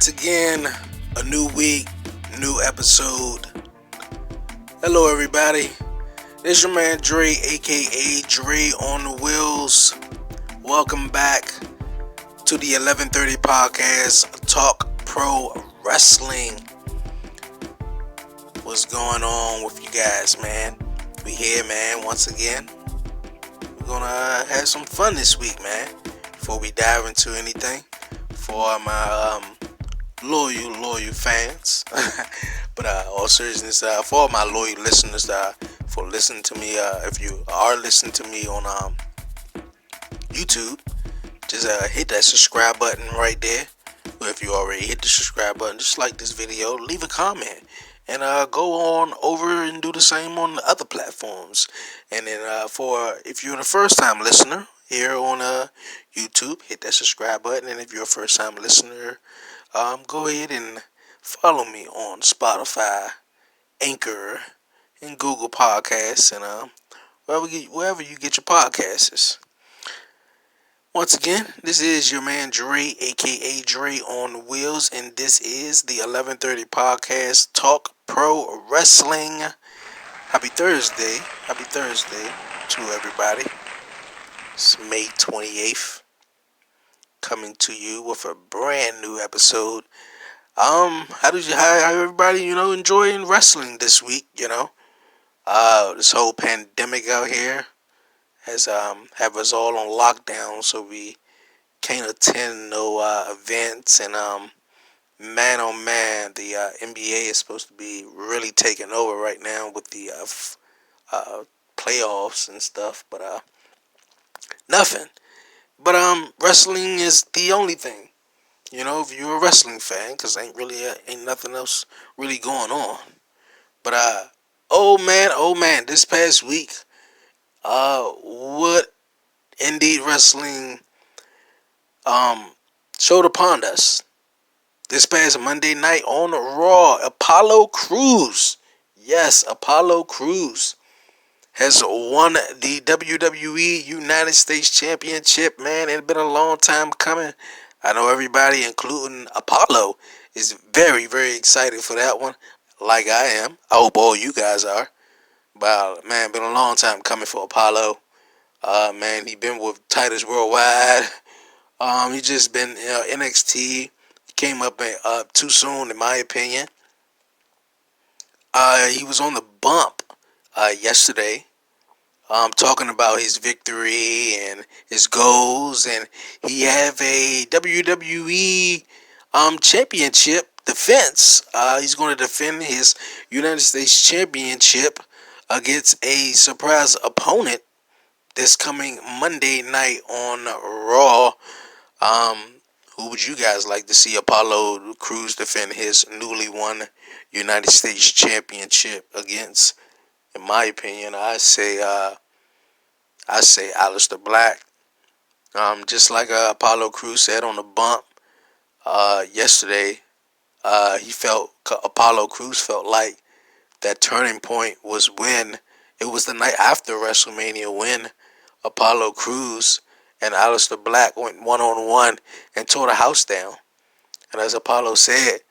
Once again, a new week, new episode. Hello, everybody. This is your man Dre, aka Dre on the Wheels. Welcome back to the 11:30 podcast, Talk Pro Wrestling. What's going on with you guys, man? We here, man, once again. We're gonna have some fun this week, man. Before we dive into anything, for my loyal fans, but all seriousness, for all my loyal listeners, for listening to me. If you are listening to me on YouTube, just hit that subscribe button right there. Or if you already hit the subscribe button, just like this video, leave a comment, and go on over and do the same on the other platforms. And then for if you're the first time listener here on YouTube, hit that subscribe button. And if you're a first time listener, go ahead and follow me on Spotify, Anchor, and Google Podcasts, and wherever you get your podcasts. Once again, this is your man Dre, aka Dre on the Wheels, and this is the 11:30 podcast, Talk Pro Wrestling. Happy Thursday to everybody. It's May 28th, coming to you with a brand new episode. How everybody, enjoying wrestling this week, this whole pandemic out here has have us all on lockdown, so we can't attend no events, and man oh man, the NBA is supposed to be really taking over right now with the playoffs and stuff, but nothing. But wrestling is the only thing. If you're a wrestling fan, because ain't nothing else really going on. But oh man, this past week, what Indeed Wrestling showed upon us this past Monday night on Raw. Apollo Crews, yes, Apollo Crews has won the WWE United States Championship. Man, it's been a long time coming. I know everybody, including Apollo, is very, very excited for that one, like I am. I hope all you guys are. But, man, been a long time coming for Apollo. Man, he been with Titus Worldwide. He just been NXT. He came up too soon, in my opinion. He was on the bump yesterday, talking about his victory and his goals, and he have a WWE championship defense. He's going to defend his United States Championship against a surprise opponent this coming Monday night on Raw. Who would you guys like to see Apollo Crews defend his newly won United States Championship against? In my opinion, I say Aleister Black. Just like Apollo Crews said on the bump yesterday, Apollo Crews felt like that turning point was when it was the night after WrestleMania, when Apollo Crews and Aleister Black went one-on-one and tore the house down. And as Apollo said,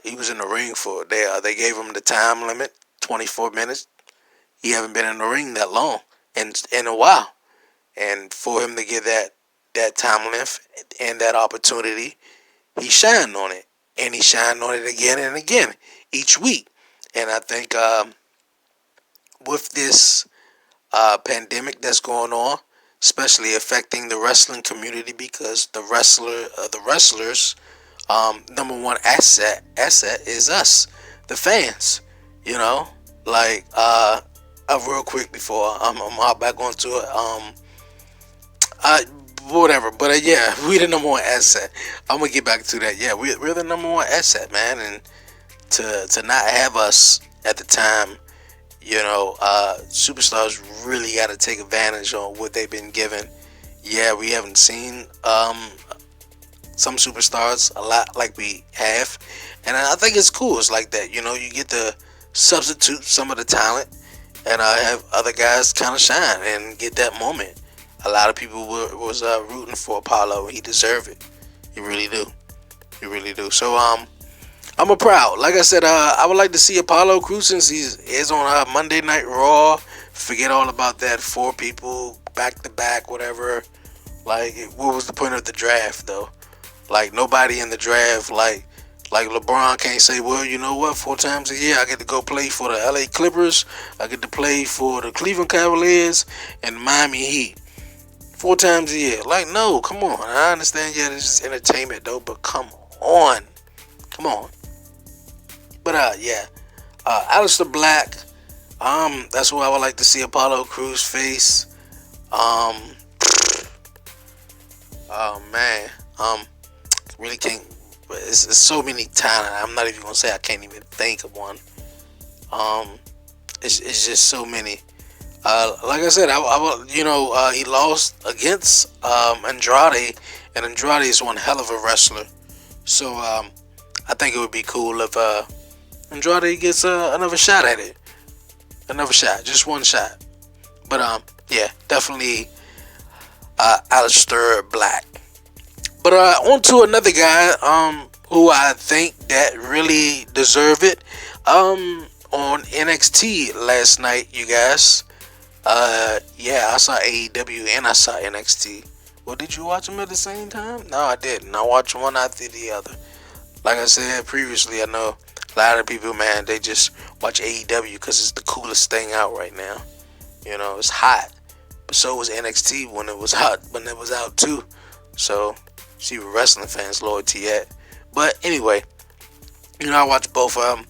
he was in the ring for, they gave him the time limit, 24 minutes. He haven't been in the ring that long in a while. And for him to get that time length and that opportunity, he shined on it. And he shined on it again and again each week. And I think with this pandemic that's going on, especially affecting the wrestling community, because the wrestlers, number one asset is us, the fans. Like real quick before I'm hop back onto it. Whatever, but yeah, we the number one asset. I'm gonna get back to that. Yeah, we're the number one asset, man, and to not have us at the time, superstars really got to take advantage on what they've been given. Yeah, we haven't seen some superstars a lot like we have, and I think it's cool. It's like that, you get to substitute some of the talent and have other guys kind of shine and get that moment. A lot of people was rooting for Apollo. He deserved it. He really do. He really do. So I'm a proud. Like I said, I would like to see Apollo Crews since is on Monday Night Raw. Forget all about that. Four people back to back, whatever. Like, what was the point of the draft though? Like nobody in the draft, like LeBron can't say, well, you know what? 4 times a year I get to go play for the LA Clippers. I get to play for the Cleveland Cavaliers and Miami Heat. 4 times a year. Like, no, come on. I understand, yeah, this is entertainment though, but come on. But yeah, Aleister Black. That's who I would like to see Apollo Crews face. Um, oh man. Really can't. It's so many talent. I'm not even gonna say I can't even think of one. Um, it's just so many. Like I said, he lost against Andrade, and Andrade is one hell of a wrestler. So I think it would be cool if Andrade gets another shot at it, another shot, just one shot. But yeah, definitely Aleister Black. But on to another guy who I think that really deserve it. On NXT last night, you guys. Yeah, I saw AEW and I saw NXT. Well, did you watch them at the same time? No, I didn't. I watched one after the other. Like I said previously, I know a lot of people, man, they just watch AEW because it's the coolest thing out right now. You know, it's hot. But so was NXT when it was hot, when it was out too. So, see where wrestling fans' loyalty at. But anyway, I watch both of them.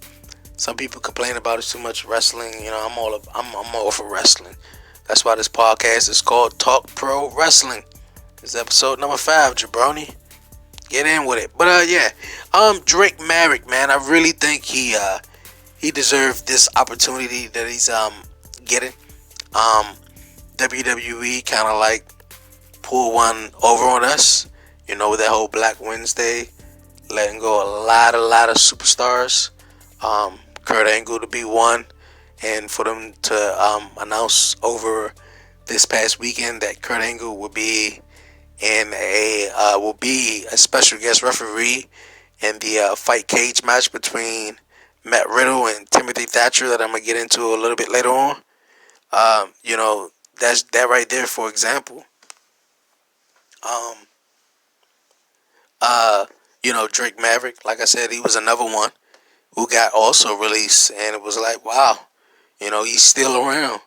Some people complain about it too much wrestling. I'm all for wrestling. That's why this podcast is called Talk Pro Wrestling. This is episode number 5, jabroni. Get in with it. But yeah, Drake Maverick, man, I really think he deserved this opportunity that he's getting. WWE kind of like pulled one over on us. With that whole Black Wednesday, letting go a lot of superstars. Kurt Angle to be one, and for them to announce over this past weekend that Kurt Angle will be a special guest referee in the fight cage match between Matt Riddle and Timothy Thatcher that I'm gonna get into a little bit later on. That's that right there. For example, um, Drake Maverick, like I said, he was another one who got also released, and it was like, wow, he's still around.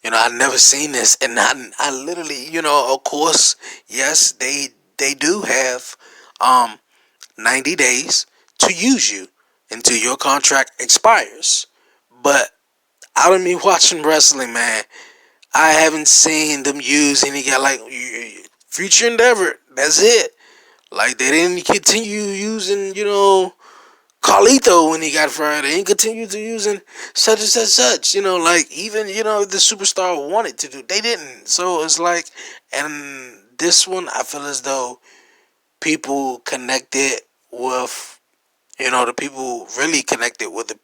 I never seen this, and I literally, of course, yes, they do have 90 days to use you until your contract expires. But out of me watching wrestling, man, I haven't seen them use any guy like Future Endeavor. That's it. Like they didn't continue using, Carlito when he got fired. They didn't continue to using such and such. Like even the superstar wanted to do, they didn't. So it's like, and this one, I feel as though people connected with, the people really connected with the,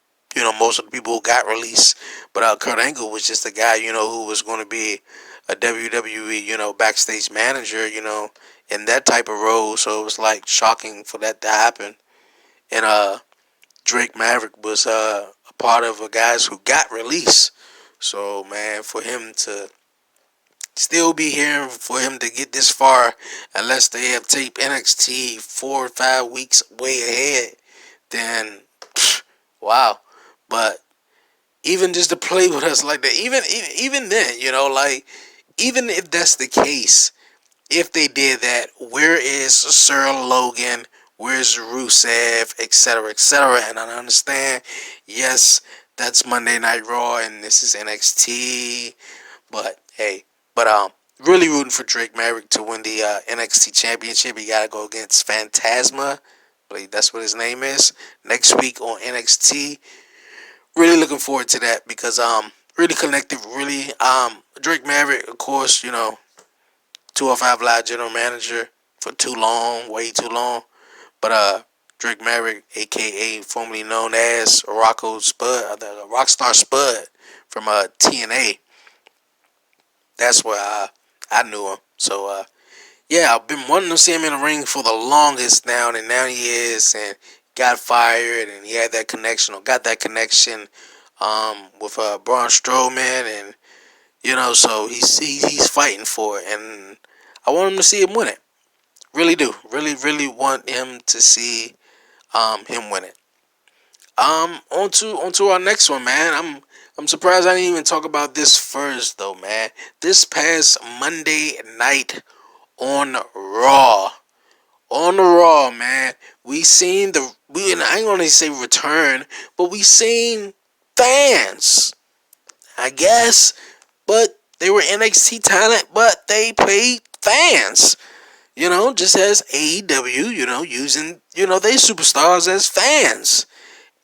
most of the people who got released. But Kurt Angle was just a guy, who was going to be a WWE, backstage manager, in that type of role. So it was like shocking for that to happen. And Drake Maverick was a part of the guys who got released. So man, for him to still be here, for him to get this far, unless they have taped NXT 4 or 5 weeks way ahead, then wow. But even just to play with us like that, even then, even if that's the case, if they did that, where is Sir Logan? Where's Rusev, etc., etc.? And I understand, yes, that's Monday Night Raw, and this is NXT. But hey, really rooting for Drake Maverick to win the NXT Championship. He gotta go against Phantasma. I believe that's what his name is. Next week on NXT. Really looking forward to that because really connected. Really Drake Maverick, of course, 205 Live general manager for too long, way too long. But Drake Maverick, aka formerly known as Roccos Spud, the Rockstar Spud from TNA. That's where I knew him. So yeah, I've been wanting to see him in the ring for the longest now, and now he is, and got fired, and he had that connection, or got that connection, with Braun Strowman, and so he's fighting for it, and I want him to see him win it. Really do, really want him to see him win it. On to our next one, man. I'm surprised I didn't even talk about this first, though, man. This past Monday night on Raw. On the Raw, man, and I ain't gonna say return, but we seen fans, I guess, but they were NXT talent, but they played fans, just as AEW, using, they superstars as fans.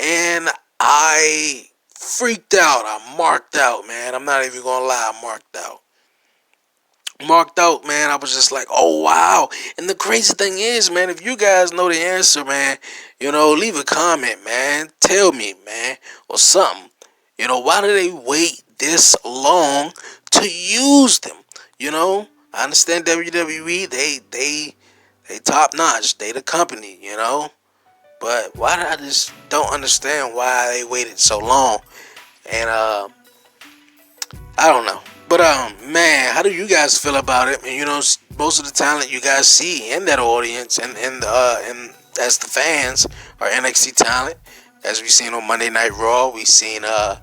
And I freaked out. I marked out, man. I'm not even gonna lie, I marked out, man. I was just like, oh wow. And the crazy thing is, man, if you guys know the answer, man, leave a comment, man. Tell me, man, or something. Why do they wait this long to use them? I understand WWE, they top notch. They the company, But why I just don't understand why they waited so long. And I don't know. But man, how do you guys feel about it? And most of the talent you guys see in that audience and as the fans are NXT talent. As we seen on Monday Night Raw, we seen The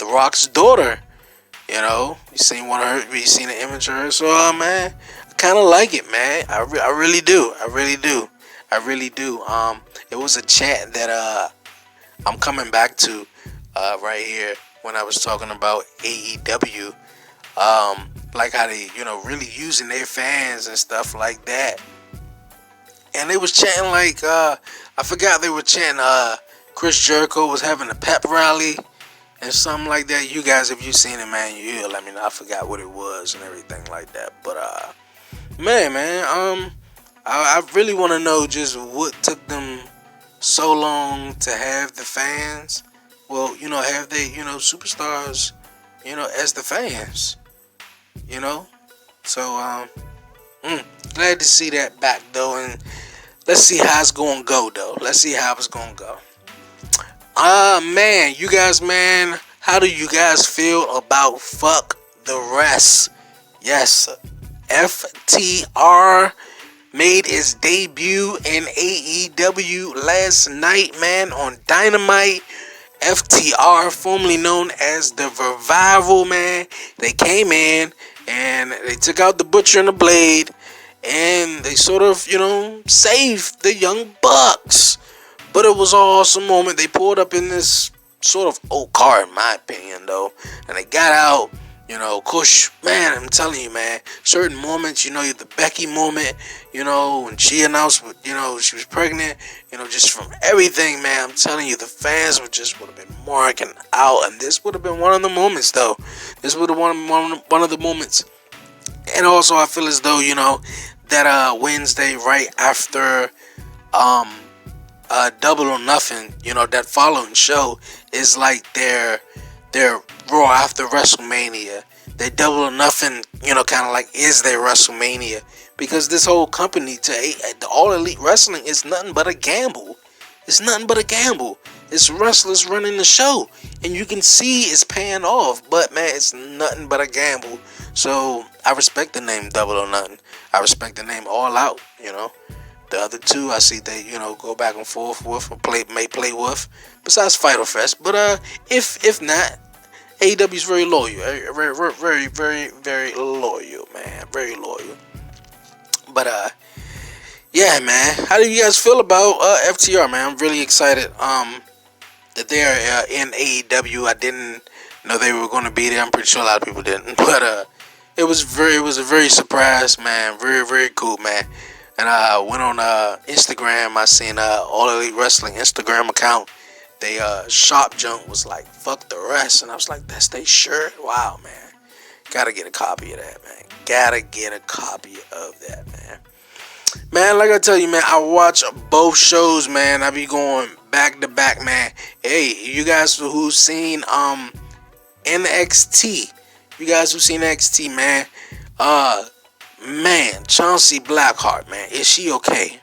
Rock's daughter. We seen we seen an image of her. So man, I kind of like it, man. I really do. I really do. It was a chant that I'm coming back to right here when I was talking about AEW. Like how they, really using their fans and stuff like that. And they was chanting like, I forgot they were chanting, Chris Jericho was having a pep rally and something like that. You guys, if you seen it, man, you let me know. I forgot what it was and everything like that. But, man, I really want to know just what took them so long to have the fans. Well, have they, superstars, as the fans. So glad to see that back though, and let's see how it's gonna go though. Man, you guys, man, how do you guys feel about fuck the rest? Yes, FTR made its debut in AEW last night, man, on Dynamite. FTR, formerly known as the Revival, man, they came in and they took out the Butcher and the Blade, and they sort of, saved the Young Bucks. But it was an awesome moment. They pulled up in this sort of old car, in my opinion, though, and they got out. Kush, man, I'm telling you, man, certain moments, the Becky moment, when she announced, she was pregnant, just from everything, man, I'm telling you, the fans would have been marking out, and this would have been one of the moments, though. This would have been one of the moments. And also, I feel as though, that Wednesday, right after Double or Nothing, that following show is like their Raw after WrestleMania. Their Double or Nothing, kind of like is their WrestleMania, because this whole company to All Elite Wrestling is nothing but a gamble. It's nothing but a gamble. It's wrestlers running the show, and you can see it's paying off. But man, it's nothing but a gamble. So I respect the name Double or Nothing. I respect the name All Out. The other two, I see they, go back and forth with or may play with. Besides Fighter Fest, but if not, AEW is very loyal, very loyal, man, very loyal. But yeah, man, how do you guys feel about FTR, man? I'm really excited that they're in AEW. I didn't know they were going to be there. I'm pretty sure a lot of people didn't, but it was a very surprise, man. Very cool, man. And I went on Instagram. I seen All Elite Wrestling Instagram account. They shop junk was like fuck the rest, and I was like, that's they shirt. Wow, man, gotta get a copy of that, man. Man, like I tell you, man, I watch both shows, man. I be going back to back, man. Hey, you guys who've seen NXT, man, Man, Chauncey Blackheart, man, is she okay?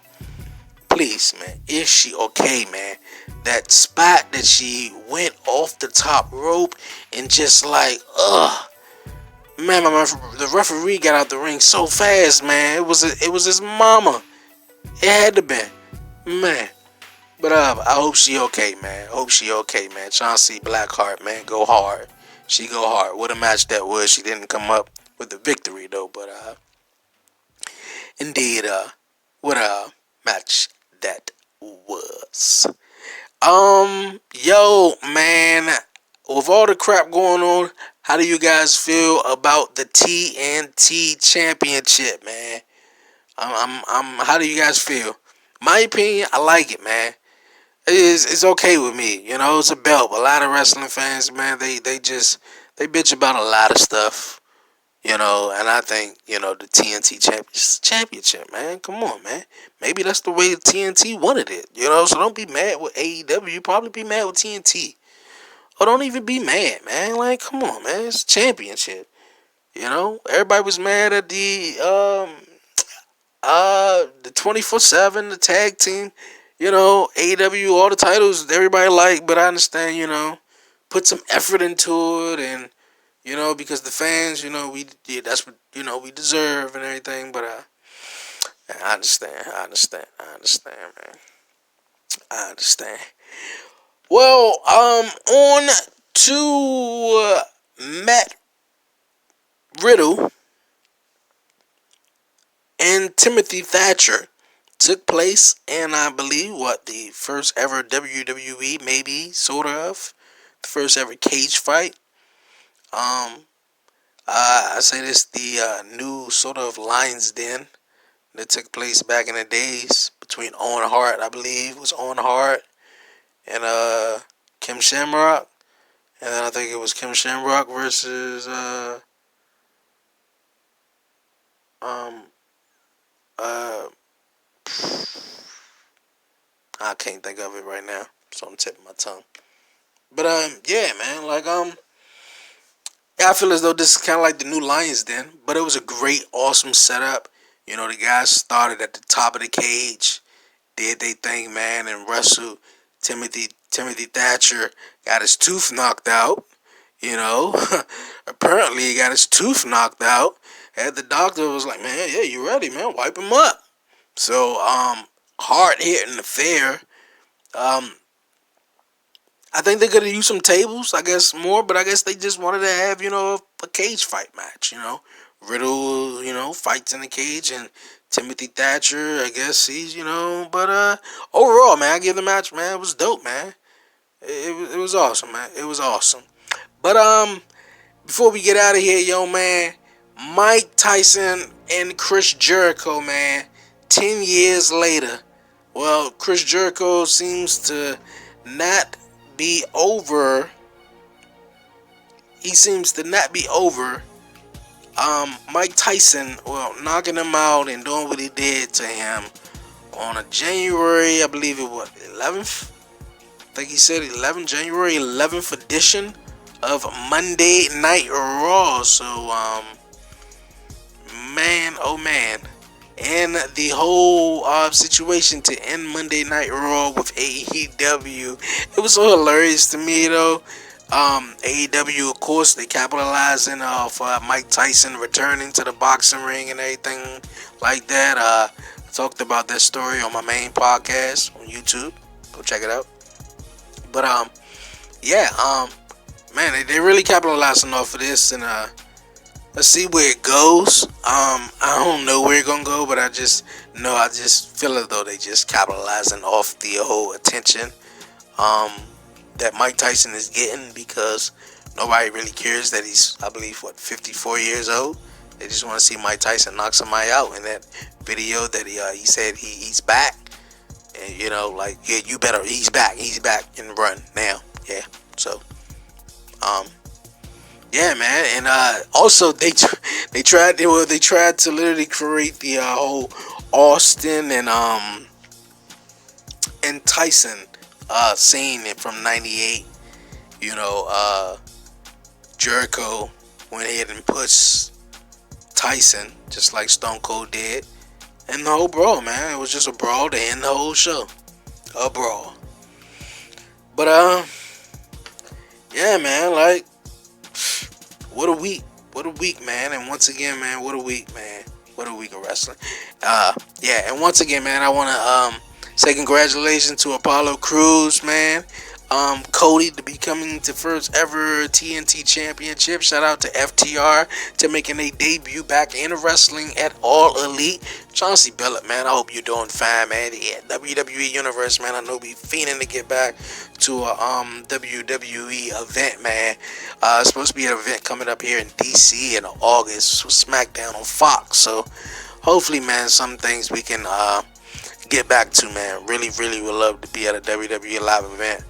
Please, man, is she okay, man? That spot that she went off the top rope and just like, man, the referee got out the ring so fast, man. It was his mama. It had to be, man. But I hope she okay, man. I hope she okay, man. Chauncey Blackheart, man, go hard. She go hard. What a match that was. She didn't come up with the victory though, but indeed, what a match that was. Yo, man, with all the crap going on, how do you guys feel about the TNT Championship, man? How do you guys feel? My opinion, I like it, man. It's okay with me. You know, it's a belt. A lot of wrestling fans, man, they bitch about a lot of stuff. You know, and I think, you know, the TNT Championship, man. Come on, man. Maybe that's the way TNT wanted it. You know, so don't be mad with AEW. You probably be mad with TNT. Or don't even be mad, man. Like, come on, man. It's a championship. You know, everybody was mad at the 24/7, the tag team, you know, AEW, all the titles everybody like, but I understand, you know, put some effort into it, and you know, because the fans, you know, that's what, you know, we deserve and everything, but I understand, man, I understand. Well, on to Matt Riddle and Timothy Thatcher took place in, I believe, the first ever WWE, maybe, sort of, the first ever cage fight. I say this, the new sort of Lions Den that took place back in the days between Owen Hart, I believe, was Owen Hart, and Kim Shamrock, and then I think it was Kim Shamrock versus um uh I can't think of it right now, so I'm tipping my tongue. But yeah, man, like yeah, I feel as though this is kind of like the new Lions Den, but it was a great, awesome setup. You know, the guys started at the top of the cage, did they thing, man, and wrestled. Timothy Thatcher got his tooth knocked out. You know, apparently he got his tooth knocked out. And the doctor was like, "Man, yeah, you ready, man? Wipe him up." So, hard hitting affair. Um, I think they could have used some tables, I guess, more, but I guess they just wanted to have, you know, a cage fight match, you know. Riddle, you know, fights in the cage, and Timothy Thatcher, I guess he's, you know, but overall, man, I give the match, man, it was dope, man. It was awesome, man. It was awesome. But before we get out of here, yo, man, Mike Tyson and Chris Jericho, man, 10 years later. Well, Chris Jericho seems to not be over. He seems to not be over Mike Tyson, well, knocking him out and doing what he did to him on a January, I believe it was 11th. I think he said 11, January 11th edition of Monday Night Raw. So, man, oh man. And the whole situation to end Monday Night Raw with AEW, it was so hilarious to me, though. AEW, of course, they capitalizing off Mike Tyson returning to the boxing ring and everything like that. I talked about that story on my main podcast on YouTube. Go check it out. But yeah, man, they really capitalizing off of this, and let's see where it goes. I don't know where it's gonna go, but I just feel as though they just capitalizing off the whole attention that Mike Tyson is getting, because nobody really cares that he's, I believe, 54 years old. They just want to see Mike Tyson knock somebody out. In that video that he said he's back, and you know, like, yeah, you better, he's back and run now. Yeah, so yeah, man, and also they tried to literally create the whole Austin and Tyson scene from '98. You know, Jericho went ahead and pushed Tyson, just like Stone Cold did. And the whole brawl, man. It was just a brawl to end the whole show. A brawl. But, yeah, man, like, what a week. What a week, man. And once again, man, what a week, man. What a week of wrestling. Yeah, and once again, man, I want to say congratulations to Apollo Crews, man. Cody to becoming the first ever TNT Championship. Shout out to FTR to making a debut back in wrestling at All Elite. Chauncey Billup, man, I hope you're doing fine, man. Yeah, WWE Universe, man, I know we fiending to get back to a WWE event, man. It's supposed to be an event coming up here in DC in August with SmackDown on Fox. So hopefully, man, some things we can get back to, man. Really, really would love to be at a WWE live event.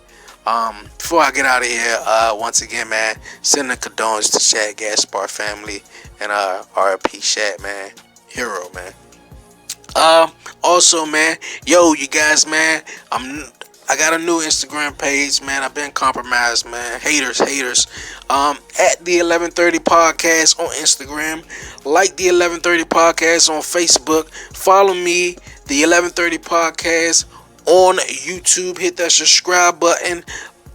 Before I get out of here, once again, man, sending condolences to Shad Gaspar family and RIP Shad, man. Hero, man. Also, man, yo, you guys, man, I got a new Instagram page, man. I've been compromised, man. Haters. At the 1130 podcast on Instagram, like the 1130 podcast on Facebook, follow me, the 1130 podcast on YouTube. Hit that subscribe button.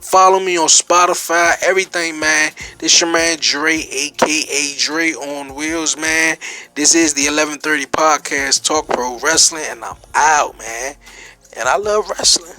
Follow me on Spotify, everything, man. This your man Dre, aka Dre on Wheels, man. This is the 1130 podcast, Talk Pro Wrestling, and I'm out, man. And I love wrestling.